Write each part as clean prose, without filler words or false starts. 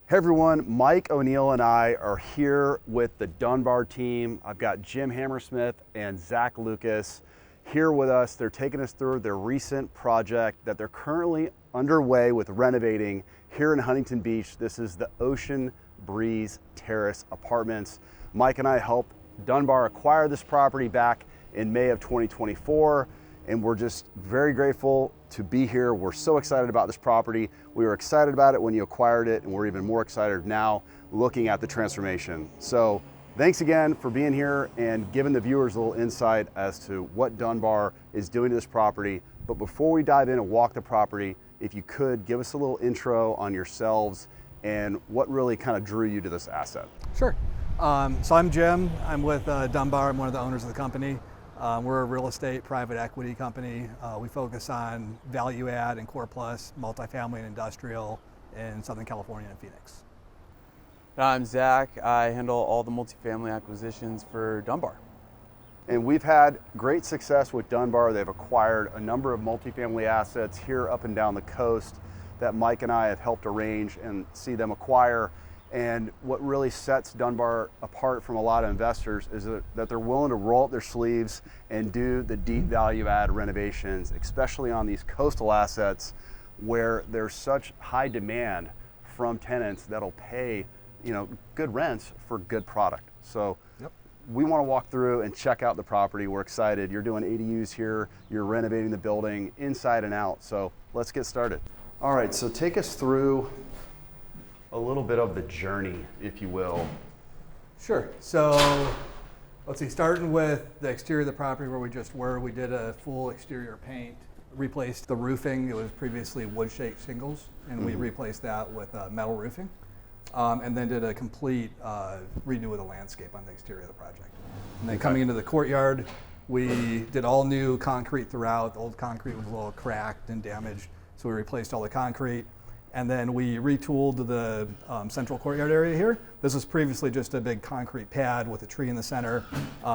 Hey everyone, Mike O'Neill and I are here with the Dunbar team. I've got Jim Hammersmith and Zach Lucas here with us. They're taking us through their recent project that they're currently underway with renovating here in Huntington Beach. This is the Ocean Breeze Terrace Apartments. Mike and I helped Dunbar acquire this property back in May of 2024, and we're just very grateful to be here. We're so excited about this property. We were excited about it when you acquired it, and we're even more excited now looking at the transformation. So thanks again for being here and giving the viewers a little insight as to what Dunbar is doing to this property. But before we dive in and walk the property, if you could give us a little intro on yourselves and what really kind of drew you to this asset. Sure. So I'm Jim. I'm with Dunbar. I'm one of the owners of the company. We're a real estate private equity company. We focus on value add and core plus, multifamily and industrial in Southern California and Phoenix. I'm Zach. I handle all the multifamily acquisitions for Dunbar. And we've had great success with Dunbar. They've acquired a number of multifamily assets here up and down the coast that Mike and I have helped arrange and see them acquire. And what really sets Dunbar apart from a lot of investors is that they're willing to roll up their sleeves and do the deep value add renovations, especially on these coastal assets where there's such high demand from tenants that'll pay, good rents for good product. So we want to walk through and check out the property. We're excited. You're doing ADUs here. You're renovating the building inside and out. So let's get started. All right, so take us through a little bit of the journey, if you will. Sure. So let's see, starting with the exterior of the property where we just were, we did a full exterior paint, replaced the roofing. It was previously wood shake shingles, and we replaced that with metal roofing, and then did a complete redo of the landscape on the exterior of the project. And then coming into the courtyard, we did all new concrete throughout. The old concrete was a little cracked and damaged, so we replaced all the concrete. And then we retooled the central courtyard area here. This was previously just a big concrete pad with a tree in the center.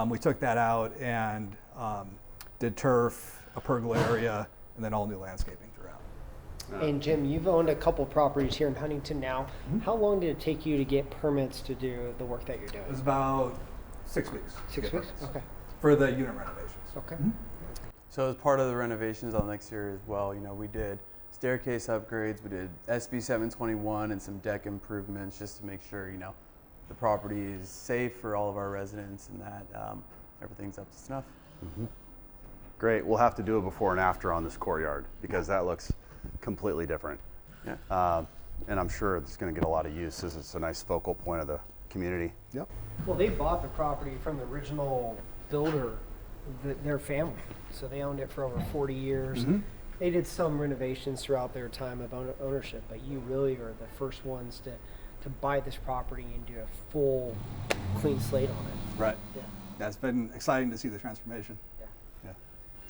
We took that out and did turf, a pergola area, and then all new landscaping throughout. And Jim, you've owned a couple properties here in Huntington now. How long did it take you to get permits to do the work that you're doing? It was about 6 weeks. 6 weeks? Okay. For the unit renovations. Okay. So as part of the renovations on the exterior as well, we did staircase upgrades, we did SB 721 and some deck improvements just to make sure, the property is safe for all of our residents and that everything's up to snuff. Great. We'll have to do a before and after on this courtyard because that looks completely different. Yeah. And I'm sure it's going to get a lot of use as it's a nice focal point of the community. Yep. Well, they bought the property from the original builder, their family. So they owned it for over 40 years. They did some renovations throughout their time of ownership, but you really are the first ones to buy this property and do a full clean slate on it. Right. Yeah. That's been exciting to see the transformation. Yeah.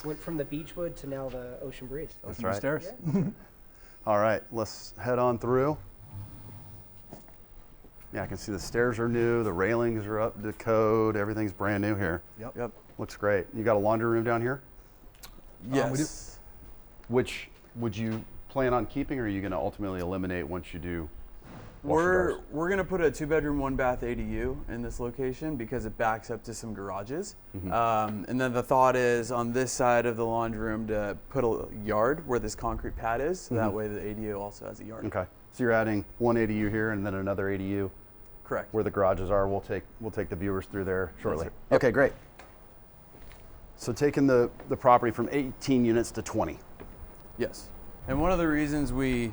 Went from the beechwood to now the ocean breeze. That's right. Stairs. Yeah. All right, let's head on through. Yeah, I can see the stairs are new, the railings are up to code, everything's brand new here. Yep. Looks great. You got a laundry room down here? Yes. We do. Which would you plan on keeping, or are you going to ultimately eliminate once you do? We're going to put a 2-bedroom, 1-bath ADU in this location because it backs up to some garages. And then the thought is on this side of the laundry room to put a yard where this concrete pad is, so that way the ADU also has a yard. Okay, so you're adding one ADU here and then another ADU. Correct. Where the garages are. We'll take the viewers through there shortly. Yes, sir. Okay, great. So taking the property from 18 units to 20. Yes. And one of the reasons we,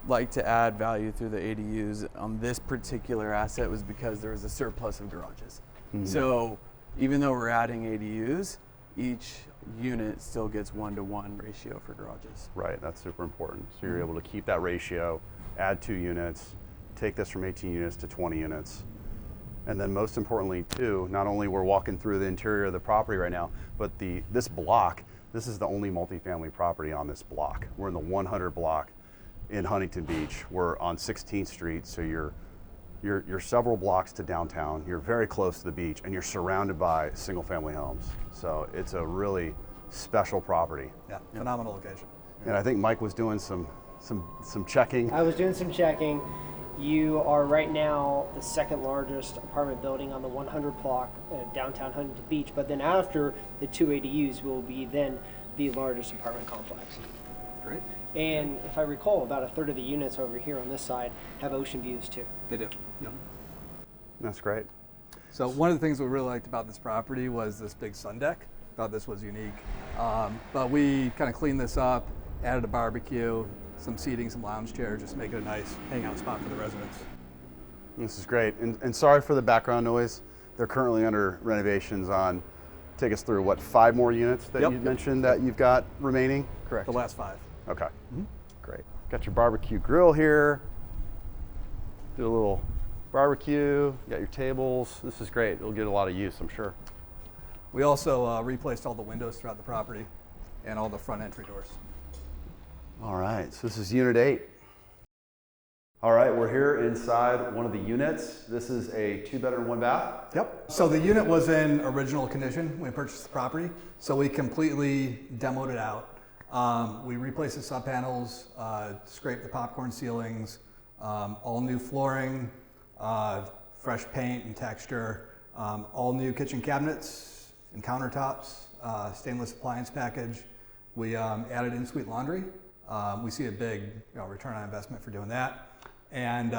like to add value through the ADUs on this particular asset was because there was a surplus of garages. So even though we're adding ADUs, each unit still gets 1-to-1 ratio for garages. Right, that's super important. So you're able to keep that ratio, add 2 units, take this from 18 units to 20 units. And then most importantly too, not only we're walking through the interior of the property right now, but this block, this is the only multifamily property on this block. We're in the 100 block in Huntington Beach. We're on 16th Street, so you're several blocks to downtown. You're very close to the beach, and you're surrounded by single-family homes. So it's a really special property. Yeah, phenomenal location. And I think Mike was doing some checking. I was doing some checking, You are right now the second largest apartment building on the 100 block downtown Huntington Beach, but then after the 2 ADUs will be then the largest apartment complex. Great. And if I recall, about a third of the units over here on this side have ocean views too. They do. Yep. That's great. So one of the things we really liked about this property was this big sun deck. Thought this was unique. But we kind of cleaned this up, added a barbecue, some seating, some lounge chairs, just make it a nice hangout spot for the residents. This is great. And sorry for the background noise. They're currently under renovations on, take us through, what, 5 more units that you mentioned that you've got remaining? Correct. The last 5. Okay. Great. Got your barbecue grill here. Do a little barbecue. You got your tables. This is great. It'll get a lot of use, I'm sure. We also replaced all the windows throughout the property and all the front entry doors. All right, so this is unit 8. All right, we're here inside one of the units. This is a 2-bedroom, 1-bath. Yep. So the unit was in original condition when we purchased the property. So we completely demoed it out. We replaced the sub panels, scraped the popcorn ceilings, all new flooring, fresh paint and texture, all new kitchen cabinets and countertops, stainless appliance package. We added in-suite laundry. We see a big return on investment for doing that. And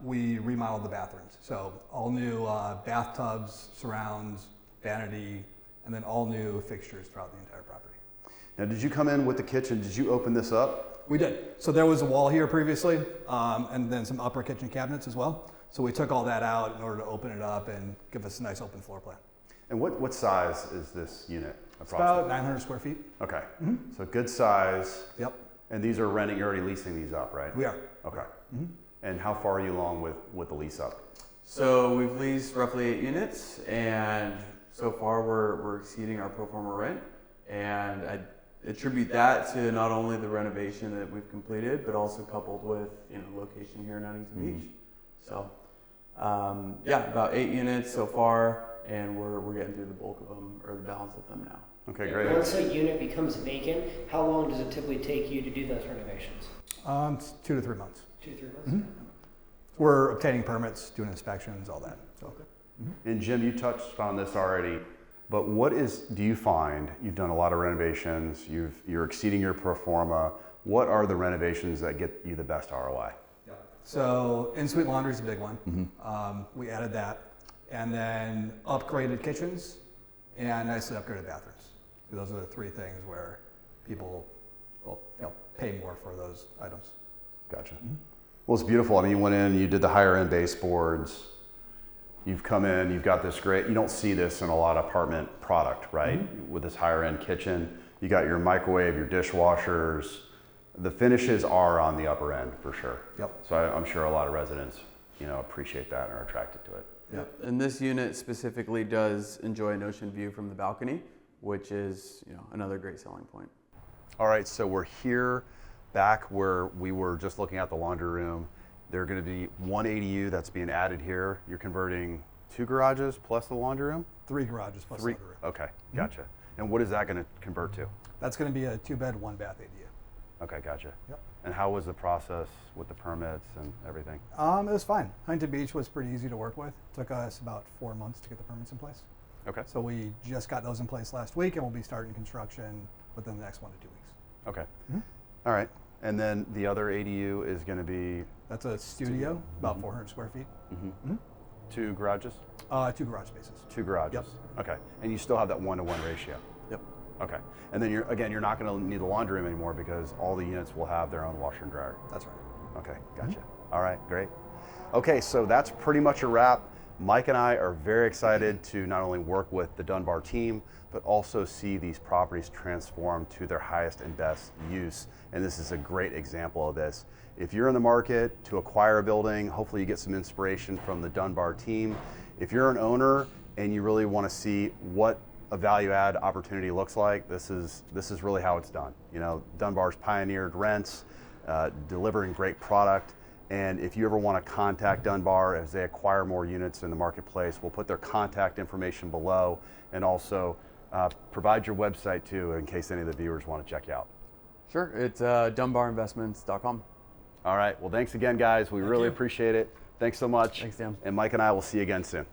we remodeled the bathrooms. So all new bathtubs, surrounds, vanity, and then all new fixtures throughout the entire property. Now, did you come in with the kitchen? Did you open this up? We did. So there was a wall here previously, and then some upper kitchen cabinets as well. So we took all that out in order to open it up and give us a nice open floor plan. And what size is this unit? It's about 900 square feet. Okay, so good size. Yep. And these are renting, you're already leasing these up, right? We are. Okay. And how far are you along with the lease up? So we've leased roughly 8 units, and so far we're exceeding our pro forma rent. And I attribute that to not only the renovation that we've completed, but also coupled with location here in Huntington Beach. So about 8 units so far, and we're getting through the bulk of them, or the balance of them now. Okay, great. Once a unit becomes vacant, how long does it typically take you to do those renovations? It's 2 to 3 months. 2 to 3 months. We're obtaining permits, doing inspections, all that. So. And Jim, you touched on this already, but do you find, you've done a lot of renovations, you're exceeding your pro forma, what are the renovations that get you the best ROI? So in-suite laundry is a big one. We added that. And then upgraded kitchens and nicely upgraded bathrooms. So those are the 3 things where people will pay more for those items. Gotcha. Well, it's beautiful. I mean, you went in, you did the higher end baseboards. You've come in, you've got this great, you don't see this in a lot of apartment product, right? With this higher end kitchen, you got your microwave, your dishwashers. The finishes are on the upper end for sure. Yep. So I'm sure a lot of residents, appreciate that and are attracted to it. Yep. And this unit specifically does enjoy an ocean view from the balcony, which is another great selling point. All right, so we're here back where we were just looking at the laundry room. There are going to be 1 ADU that's being added here. You're converting 2 garages plus the laundry room? 3 garages plus 3. laundry room. Okay, gotcha. And what is that going to convert to? That's going to be a 2-bed, 1-bath ADU. Okay, gotcha. Yep. And how was the process with the permits and everything? It was fine. Huntington Beach was pretty easy to work with. It took us about 4 months to get the permits in place. Okay. So we just got those in place last week, and we'll be starting construction within the next 1 to 2 weeks. Okay. All right. And then the other ADU is going to be? That's a studio, about 400 square feet. 2 garages? 2 garage spaces. 2 garages. Yep. Okay. And you still have that 1-to-1 ratio? Yep. Okay. And then you're not going to need the laundry room anymore because all the units will have their own washer and dryer. That's right. Okay, gotcha. All right, great. Okay, so that's pretty much a wrap. Mike and I are very excited to not only work with the Dunbar team, but also see these properties transform to their highest and best use. And this is a great example of this. If you're in the market to acquire a building, hopefully you get some inspiration from the Dunbar team. If you're an owner and you really want to see what a value add opportunity looks like, this is really how it's done. Dunbar's pioneered rents, delivering great product. And if you ever want to contact Dunbar as they acquire more units in the marketplace, we'll put their contact information below and also provide your website too in case any of the viewers want to check you out. Sure, it's dunbarinvestments.com. All right. Well, thanks again, guys. We really you. appreciate it. Thanks so much. Thanks, Dan. And Mike and I will see you again soon.